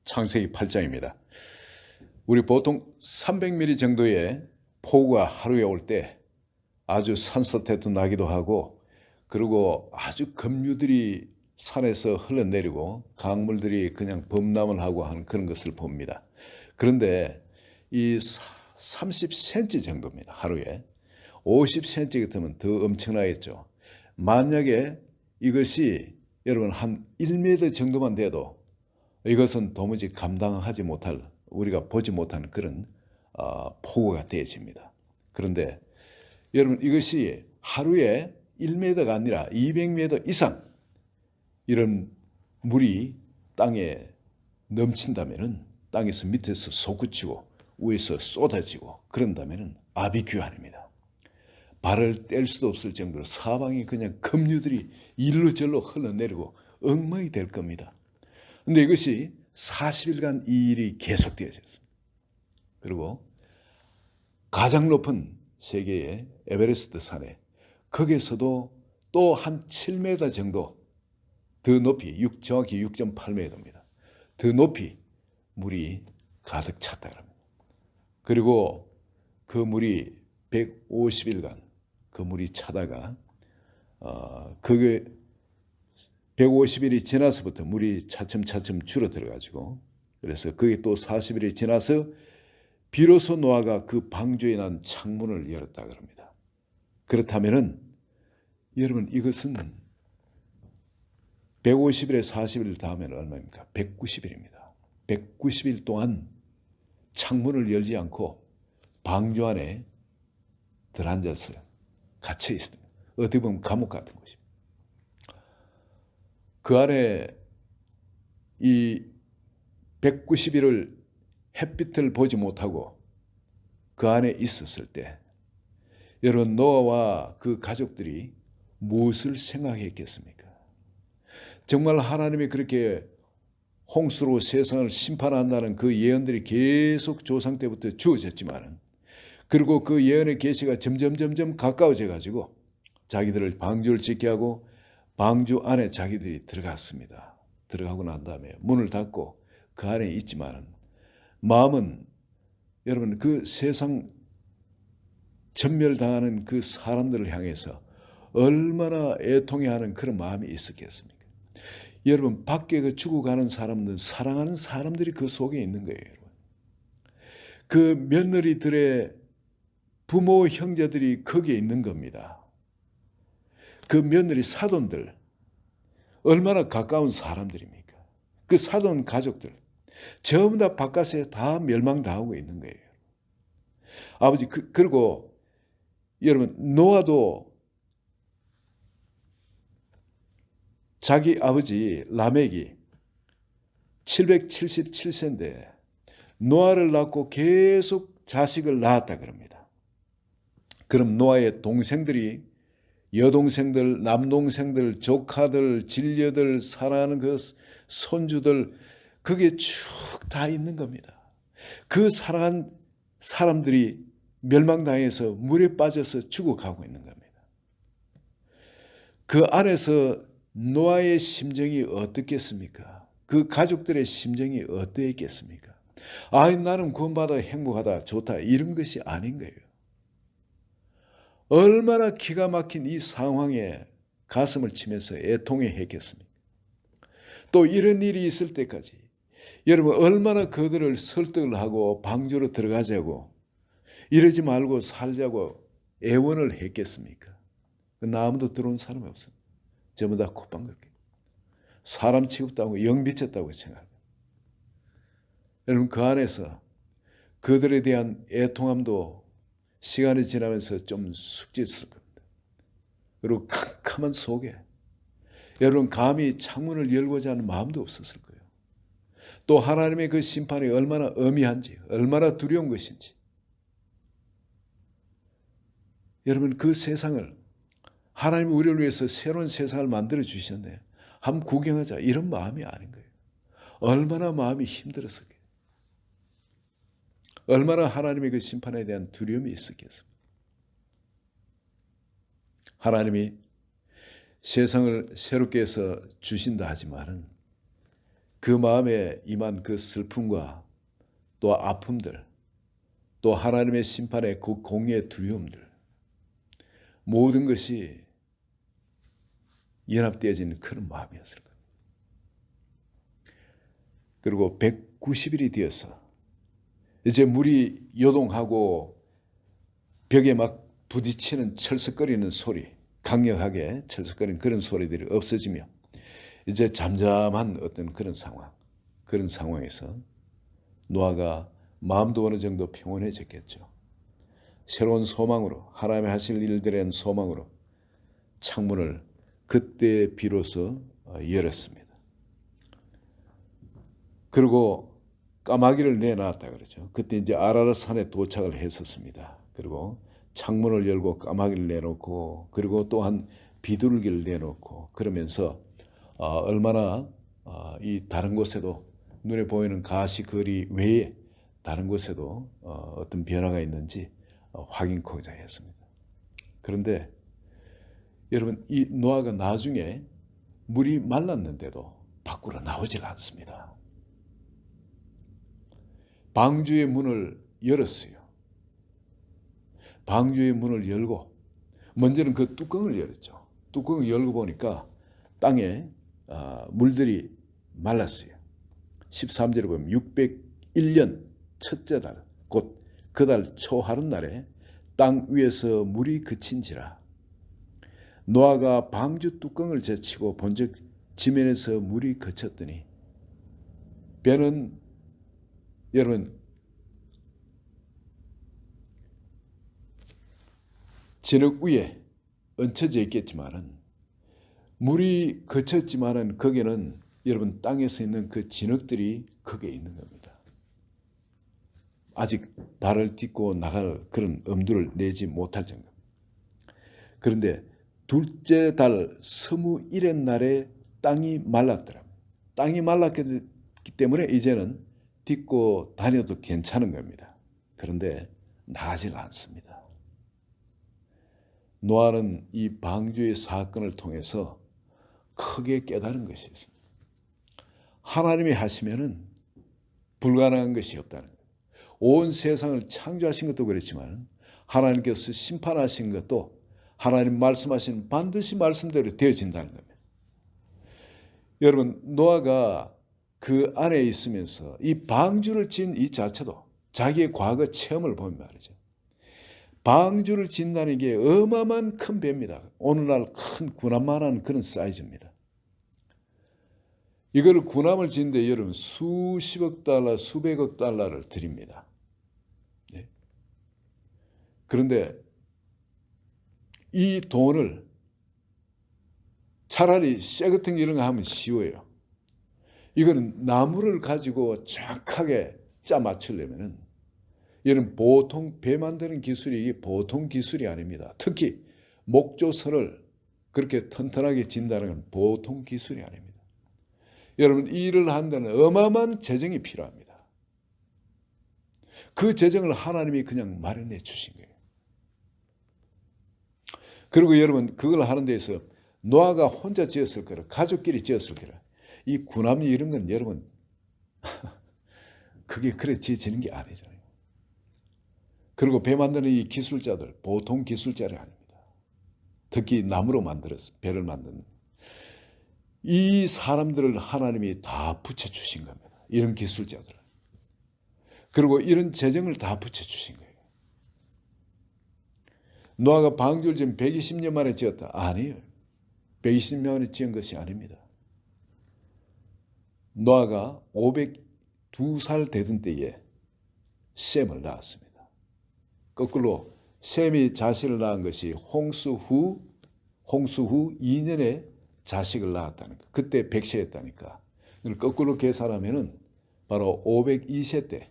창세기 8장입니다. 우리 보통 300mm 정도의 폭우가 하루에 올 때 아주 산사태도 나기도 하고, 그리고 아주 급류들이 산에서 흘러내리고 강물들이 그냥 범람을 하고 하는 그런 것을 봅니다. 그런데 이 30cm 정도입니다. 하루에 50cm 같으면 더 엄청나겠죠. 만약에 이것이 여러분 한 1m 정도만 돼도 이것은 도무지 감당하지 못할, 우리가 보지 못하는 그런 폭우가 되어집니다. 그런데 여러분, 이것이 하루에 1m가 아니라 200m 이상 이런 물이 땅에 넘친다면은, 땅에서 밑에서 솟구치고 위에서 쏟아지고 그런다면은 아비규환입니다. 발을 뗄 수도 없을 정도로 사방이 그냥 급류들이 일로절로 흘러내리고 엉망이 될 겁니다. 근데 이것이 40일간 이 일이 계속되어졌습니다. 그리고 가장 높은 세계의 에베레스트 산에, 거기에서도 또 한 7m 정도 더 높이, 정확히 6.8m입니다. 더 높이 물이 가득 찼다 그럽니다. 그리고 그 물이 150일간 그 물이 차다가 그게 150일이 지나서부터 물이 차츰차츰 줄어들어가지고, 그래서 그게 또 40일이 지나서 비로소 노아가 그 방주에 난 창문을 열었다 그럽니다. 그렇다면은 여러분, 이것은 150일에 40일 다음에는 얼마입니까? 190일입니다. 190일 동안 창문을 열지 않고 방주 안에 들어앉아서 갇혀 있습니다. 어떻게 보면 감옥 같은 곳입니다. 그 안에 이 190일을 햇빛을 보지 못하고 그 안에 있었을 때, 여러분, 노아와 그 가족들이 무엇을 생각했겠습니까? 정말 하나님이 그렇게 홍수로 세상을 심판한다는 그 예언들이 계속 조상 때부터 주어졌지만은, 그리고 그 예언의 계시가 점점 가까워져 가지고 자기들을 방주를 짓게 하고 방주 안에 자기들이 들어갔습니다. 들어가고 난 다음에 문을 닫고 그 안에 있지만은, 마음은 여러분, 그 세상 전멸당하는 그 사람들을 향해서 얼마나 애통해하는 그런 마음이 있었겠습니까? 여러분, 밖에 그 죽어가는 사람들, 사랑하는 사람들이 그 속에 있는 거예요. 여러분. 그 며느리들의 부모 형제들이 거기에 있는 겁니다. 그 며느리 사돈들, 얼마나 가까운 사람들입니까? 그 사돈 가족들 전부 다 바깥에 다 멸망당하고 있는 거예요. 아버지, 그리고 여러분, 노아도 자기 아버지 라멕이 777세인데 노아를 낳고 계속 자식을 낳았다 그럽니다. 그럼 노아의 동생들이, 여동생들, 남동생들, 조카들, 진려들, 사랑하는 그 손주들, 그게 쭉 다 있는 겁니다. 그 사랑한 사람들이 멸망당해서 물에 빠져서 죽어가고 있는 겁니다. 그 안에서 노아의 심정이 어떻겠습니까? 그 가족들의 심정이 어떠했겠습니까? 나는 구원받아 행복하다, 좋다, 이런 것이 아닌 거예요. 얼마나 기가 막힌 이 상황에 가슴을 치면서 애통해 했겠습니까? 또 이런 일이 있을 때까지 여러분, 얼마나 그들을 설득을 하고 방주로 들어가자고, 이러지 말고 살자고 애원을 했겠습니까? 아무도 들어온 사람이 없습니다. 전부 다 콧방귀. 사람 취급도 영 미쳤다고 생각합니다. 여러분, 그 안에서 그들에 대한 애통함도 시간이 지나면서 좀 숙제했을 겁니다. 그리고 캄캄한 속에 여러분, 감히 창문을 열고자 하는 마음도 없었을 거예요. 또 하나님의 그 심판이 얼마나 엄미한지, 얼마나 두려운 것인지, 여러분, 그 세상을, 하나님이 우리를 위해서 새로운 세상을 만들어 주셨네, 한번 구경하자, 이런 마음이 아닌 거예요. 얼마나 마음이 힘들었을까요? 얼마나 하나님의 그 심판에 대한 두려움이 있었겠습니까? 하나님이 세상을 새롭게 해서 주신다 하지만은 그 마음에 임한 그 슬픔과 또 아픔들, 또 하나님의 심판의 그 공의의 두려움들, 모든 것이 연합되어진 그런 마음이었을 겁니다. 그리고 190일이 되어서 이제 물이 요동하고 벽에 막 부딪히는 철썩거리는 소리, 강력하게 철썩거리는 그런 소리들이 없어지며 이제 잠잠한 어떤 그런 상황, 그런 상황에서 노아가 마음도 어느 정도 평온해졌겠죠. 새로운 소망으로, 하나님의 하실 일들에 대한 소망으로 창문을 그때 비로소 열었습니다. 그리고 까마귀를 내놨다 그러죠. 그때 이제 아라랏 산에 도착을 했었습니다. 그리고 창문을 열고 까마귀를 내놓고, 그리고 또한 비둘기를 내놓고, 그러면서 얼마나 이 다른 곳에도 눈에 보이는 가시거리 외에 다른 곳에도 어떤 변화가 있는지 확인코자 했습니다. 그런데 여러분, 이 노아가 나중에 물이 말랐는데도 밖으로 나오질 않습니다. 방주의 문을 열었어요. 방주의 문을 열고 먼저는 그 뚜껑을 열었죠. 뚜껑을 열고 보니까 땅에 물들이 말랐어요. 13절에 보면 601년 첫째 달, 곧 그 달 초하룻날에 땅 위에서 물이 그친지라. 노아가 방주 뚜껑을 제치고 본즉 지면에서 물이 그쳤더니, 배는 여러분 진흙 위에 얹혀져 있겠지만은, 물이 그쳤지만은 거기는 여러분 땅에서 있는 그 진흙들이 거기에 있는 겁니다. 아직 발을 딛고 나갈 그런 엄두를 내지 못할 정도. 그런데 둘째 달 21의 날에 땅이 말랐더라. 땅이 말랐기 때문에 이제는 딛고 다녀도 괜찮은 겁니다. 그런데 나질 않습니다. 노아는 이 방주의 사건을 통해서 크게 깨달은 것이 있습니다. 하나님이 하시면은 불가능한 것이 없다는 거예요. 온 세상을 창조하신 것도 그렇지만 하나님께서 심판하신 것도 하나님 말씀하신 반드시 말씀대로 되어진다는 겁니다. 여러분, 노아가 그 안에 있으면서 이 방주를 진 이 자체도 자기의 과거 체험을 보면 말이죠. 방주를 짓는다는 게 어마어마한 큰 배입니다. 오늘날 큰 군함만한 그런 사이즈입니다. 이걸 군함을 짓는데 여러분 수십억 달러, 수백억 달러를 드립니다. 네. 그런데 이 돈을 차라리 쇠 같은 거 이런 거 하면 쉬워요. 이거는 나무를 가지고 정확하게 짜 맞추려면은, 이런 보통 배 만드는 기술이 보통 기술이 아닙니다. 특히 목조선을 그렇게 튼튼하게 진다는 건 보통 기술이 아닙니다. 여러분, 이 일을 하는 데는 어마어마한 재정이 필요합니다. 그 재정을 하나님이 그냥 마련해 주신 거예요. 그리고 여러분, 그걸 하는 데에서 노아가 혼자 지었을 거라, 가족끼리 지었을 거라. 이 군함이 이런 건 여러분 그게 그래 지어지는 게 아니잖아요. 그리고 배 만드는 이 기술자들 보통 기술자가 아닙니다. 특히 나무로 만들어서 배를 만드는 이 사람들을 하나님이 다 붙여주신 겁니다. 이런 기술자들. 그리고 이런 재정을 다 붙여주신 거예요. 노아가 방주를 지금 120년 만에 지었다? 아니에요. 120년 만에 지은 것이 아닙니다. 노아가 502살 되던 때에 셈을 낳았습니다. 거꾸로 셈이 자식을 낳은 것이 홍수 후 2년에 자식을 낳았다는 거. 그때 100세였다니까. 거꾸로 계산하면은 바로 502세 때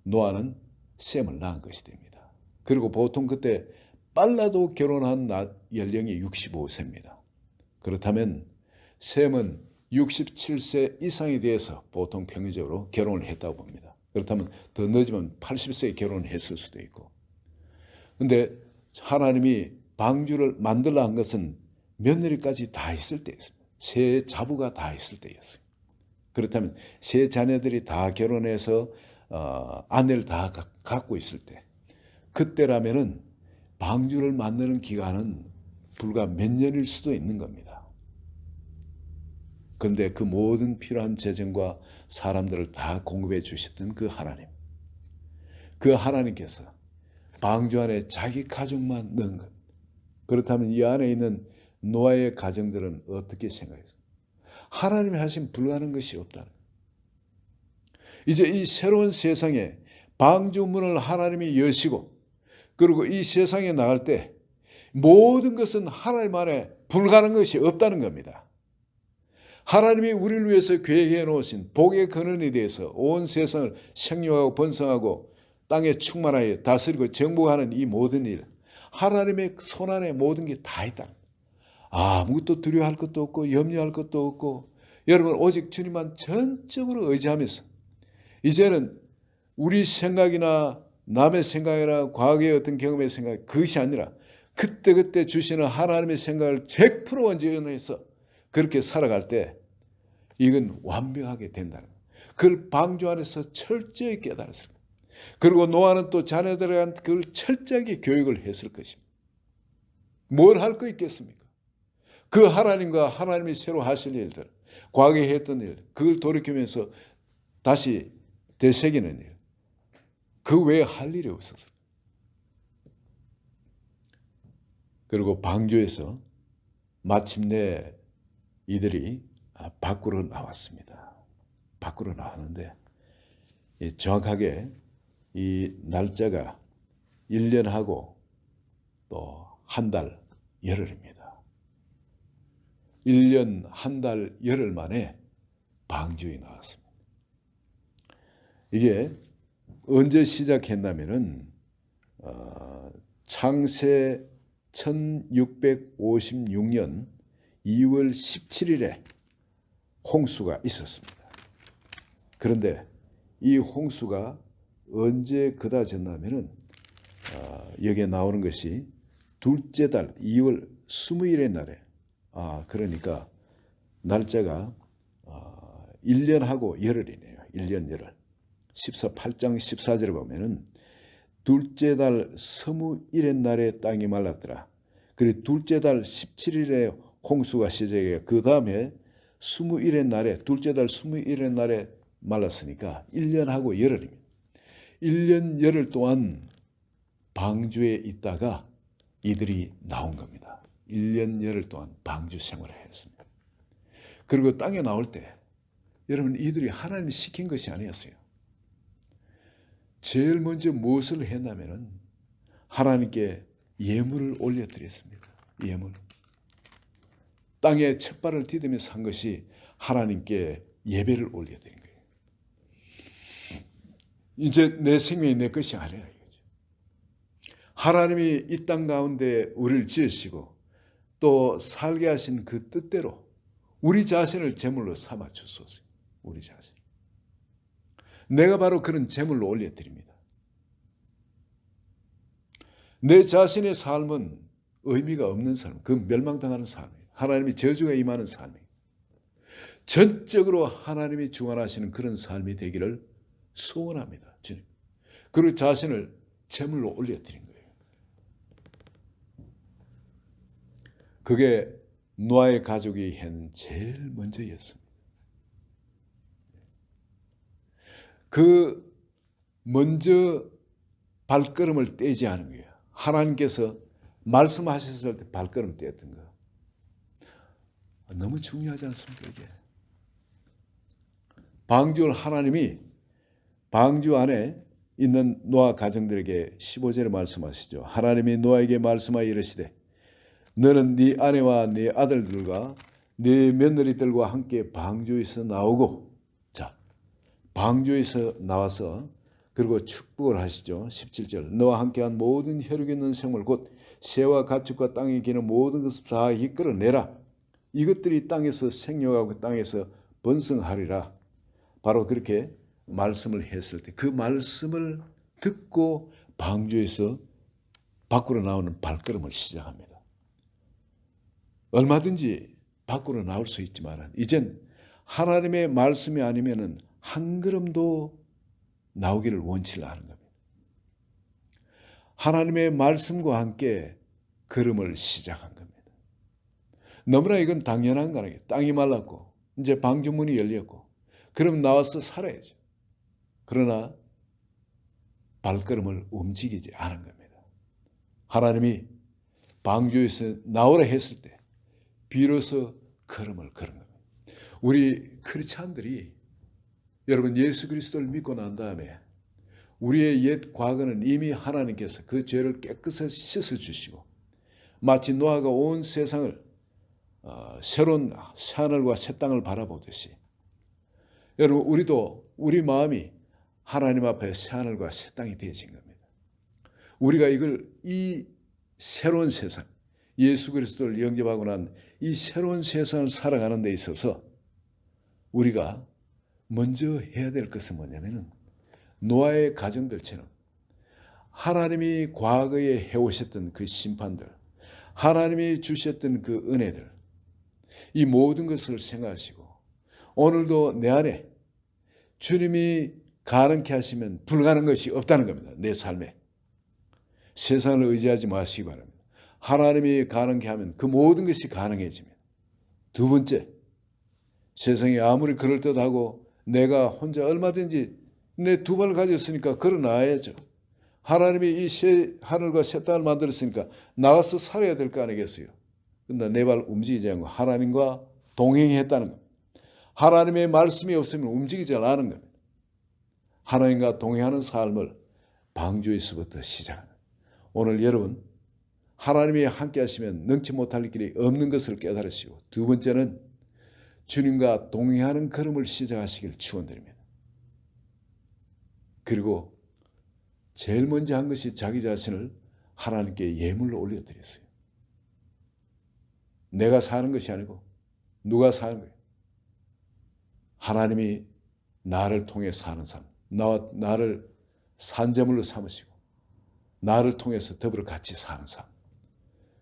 노아는 셈을 낳은 것이 됩니다. 그리고 보통 그때 빨라도 결혼한 연령이 65세입니다. 그렇다면 셈은 67세 이상이 돼서 보통 평균적으로 결혼을 했다고 봅니다. 그렇다면 더 늦으면 80세에 결혼을 했을 수도 있고. 그런데 하나님이 방주를 만들라 한 것은 며느리까지 다 있을 때였습니다. 세 자부가 다 있을 때였어요. 그렇다면 세 자녀들이 다 결혼해서 아내를 다 갖고 있을 때, 그때라면은 방주를 만드는 기간은 불과 몇 년일 수도 있는 겁니다. 그런데 그 모든 필요한 재정과 사람들을 다 공급해 주셨던 그 하나님, 그 하나님께서 방주 안에 자기 가족만 넣은 것. 그렇다면 이 안에 있는 노아의 가정들은 어떻게 생각했어요? 하나님이 하신 불가능한 것이 없다는 거예요. 이제 이 새로운 세상에 방주문을 하나님이 여시고, 그리고 이 세상에 나갈 때 모든 것은 하나님 안에 불가능한 것이 없다는 겁니다. 하나님이 우리를 위해서 계획해 놓으신 복의 근원에 대해서 온 세상을 생육하고 번성하고 땅에 충만하여 다스리고 정복하는 이 모든 일, 하나님의 손안에 모든 게 다 있다. 아무것도 두려워할 것도 없고 염려할 것도 없고, 여러분 오직 주님만 전적으로 의지하면서 이제는 우리 생각이나 남의 생각이나 과거의 어떤 경험의 생각, 그것이 아니라 그때그때 주시는 하나님의 생각을 100% 원전해서 그렇게 살아갈 때 이건 완벽하게 된다는 거예요. 그걸 방주 안에서 철저히 깨달았을 거예요. 그리고 노아는 또 자녀들한테 그걸 철저하게 교육을 했을 것입니다. 뭘 할 거 있겠습니까? 그 하나님과 하나님이 새로 하실 일들, 과거에 했던 일, 그걸 돌이키면서 다시 되새기는 일, 그 외에 할 일이 없었어요. 그리고 방주에서 마침내 이들이 밖으로 나왔습니다. 밖으로 나왔는데 정확하게 이 날짜가 1년하고 또 한 달 열흘입니다. 1년 한 달 열흘 만에 방주에 나왔습니다. 이게 언제 시작했냐면은 창세 1656년 2월 17일에 홍수가 있었습니다. 그런데 이 홍수가 언제 그다졌냐면은 여기에 나오는 것이 둘째 달 2월 20일의 날에, 그러니까 날짜가 1년하고 열흘이네요. 1년 열흘. 8장 14절에 보면은 둘째 달 20일의 날에 땅이 말랐더라. 그리고 둘째 달 17일에 홍수가 시작해 그 다음에 20일의 날에, 둘째 달 20일의 날에 말랐으니까 1년하고 열흘입니다. 1년 열흘 동안 방주에 있다가 이들이 나온 겁니다. 1년 열흘 동안 방주 생활을 했습니다. 그리고 땅에 나올 때 여러분 이들이 하나님이 시킨 것이 아니었어요. 제일 먼저 무엇을 했냐면은 하나님께 예물을 올려드렸습니다. 예물. 땅에 첫 발을 디디면서 한 것이 하나님께 예배를 올려드린 거예요. 이제 내 생명이 내 것이 아니라 이거죠. 하나님이 이 땅 가운데 우리를 지으시고 또 살게 하신 그 뜻대로 우리 자신을 제물로 삼아 주소서. 우리 자신. 내가 바로 그런 제물로 올려드립니다. 내 자신의 삶은 의미가 없는 삶, 그 멸망당하는 삶이에요. 하나님이 저주가 임하는 삶이에요. 전적으로 하나님이 주관하시는 그런 삶이 되기를 소원합니다. 주님. 그리고 자신을 제물로 올려드린 거예요. 그게 노아의 가족이 한 제일 먼저였습니다. 그 먼저 발걸음을 떼지 않은 거예요. 하나님께서 말씀하셨을 때 발걸음 떼었던 거. 너무 중요하지 않습니까? 이게. 방주를 하나님이 방주 안에 있는 노아 가정들에게 15절에 말씀하시죠. 하나님이 노아에게 말씀하여 이르시되 너는 네 아내와 네 아들들과 네 며느리들과 함께 방주에서 나오고, 자, 방주에서 나와서 그리고 축복을 하시죠. 17절 너와 함께한 모든 혈육 있는 생물 곧 새와 가축과 땅에 기는 모든 것을 다 이끌어내라. 이것들이 땅에서 생육하고 땅에서 번성하리라. 바로 그렇게 말씀을 했을 때 그 말씀을 듣고 방주에서 밖으로 나오는 발걸음을 시작합니다. 얼마든지 밖으로 나올 수 있지만 이젠 하나님의 말씀이 아니면은 한 걸음도 나오기를 원치 않은 겁니다. 하나님의 말씀과 함께 걸음을 시작한 겁니다. 너무나 이건 당연한 거아니에요. 땅이 말랐고 이제 방주문이 열렸고 그럼 나와서 살아야죠. 그러나 발걸음을 움직이지 않은 겁니다. 하나님이 방주에서 나오라 했을 때 비로소 걸음을 걸은 겁니다. 우리 크리스찬들이 여러분 예수 그리스도를 믿고 난 다음에 우리의 옛 과거는 이미 하나님께서 그 죄를 깨끗이 씻어주시고 마치 노아가 온 세상을 새로운 새하늘과 새 땅을 바라보듯이 여러분 우리도 우리 마음이 하나님 앞에 새하늘과 새 땅이 되어진 겁니다. 우리가 이 새로운 세상, 예수 그리스도를 영접하고 난 이 새로운 세상을 살아가는 데 있어서 우리가 먼저 해야 될 것은 뭐냐면은 노아의 가정들처럼 하나님이 과거에 해오셨던 그 심판들, 하나님이 주셨던 그 은혜들, 이 모든 것을 생각하시고 오늘도 내 안에 주님이 가능케 하시면 불가능한 것이 없다는 겁니다. 내 삶에. 세상을 의지하지 마시기 바랍니다. 하나님이 가능케 하면 그 모든 것이 가능해집니다. 두 번째, 세상이 아무리 그럴듯하고 내가 혼자 얼마든지 내 두 발 가졌으니까 걸어나야죠. 하나님이 이 하늘과 새 땅을 만들었으니까 나가서 살아야 될 거 아니겠어요. 그런데 내 발 움직이지 않고 하나님과 동행했다는 겁니다. 하나님의 말씀이 없으면 움직이지 않는 겁니다. 하나님과 동행하는 삶을 방주에서부터 시작합니다. 오늘 여러분 하나님이 함께 하시면 능치 못할 길이 없는 것을 깨달으시고 두 번째는 주님과 동행하는 걸음을 시작하시길 축원드립니다. 그리고 제일 먼저 한 것이 자기 자신을 하나님께 예물로 올려드렸어요. 내가 사는 것이 아니고 누가 사는 거예요. 하나님이 나를 통해 사는 삶, 나를 산재물로 삼으시고 나를 통해서 더불어 같이 사는 삶,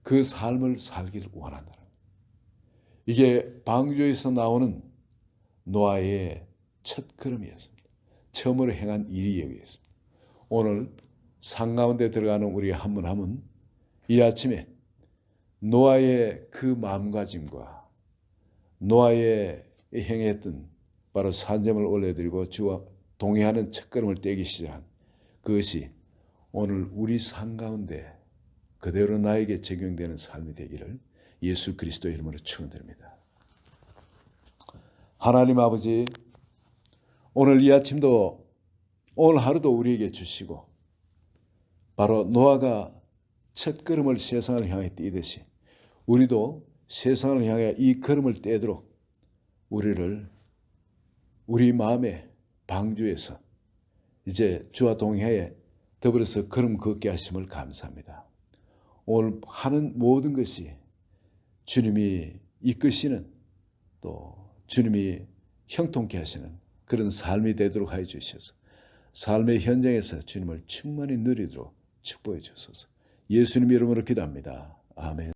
그 삶을 살기를 원한다는 거예요. 이게 방주에서 나오는 노아의 첫 걸음이었습니다. 처음으로 행한 일이 여기였습니다. 오늘 산 가운데 들어가는 우리 한 분 한 분 이 아침에 노아의 그 마음가짐과 노아의 행했던 바로 산점을 올려드리고 주와 동행하는 첫걸음을 떼기 시작한 그것이 오늘 우리 삶 가운데 그대로 나에게 적용되는 삶이 되기를 예수 그리스도의 이름으로 축원드립니다. 하나님 아버지, 오늘 이 아침도 오늘 하루도 우리에게 주시고 바로 노아가 첫걸음을 세상을 향해 떼듯이 우리도 세상을 향해 이 걸음을 떼도록 우리 마음의 방주에서 이제 주와 동행해 더불어서 걸음 걷게 하심을 감사합니다. 오늘 하는 모든 것이 주님이 이끄시는 또 주님이 형통케 하시는 그런 삶이 되도록 하여 주셔서 삶의 현장에서 주님을 충만히 누리도록 축복해 주소서. 예수님 이름으로 기도합니다. 아멘.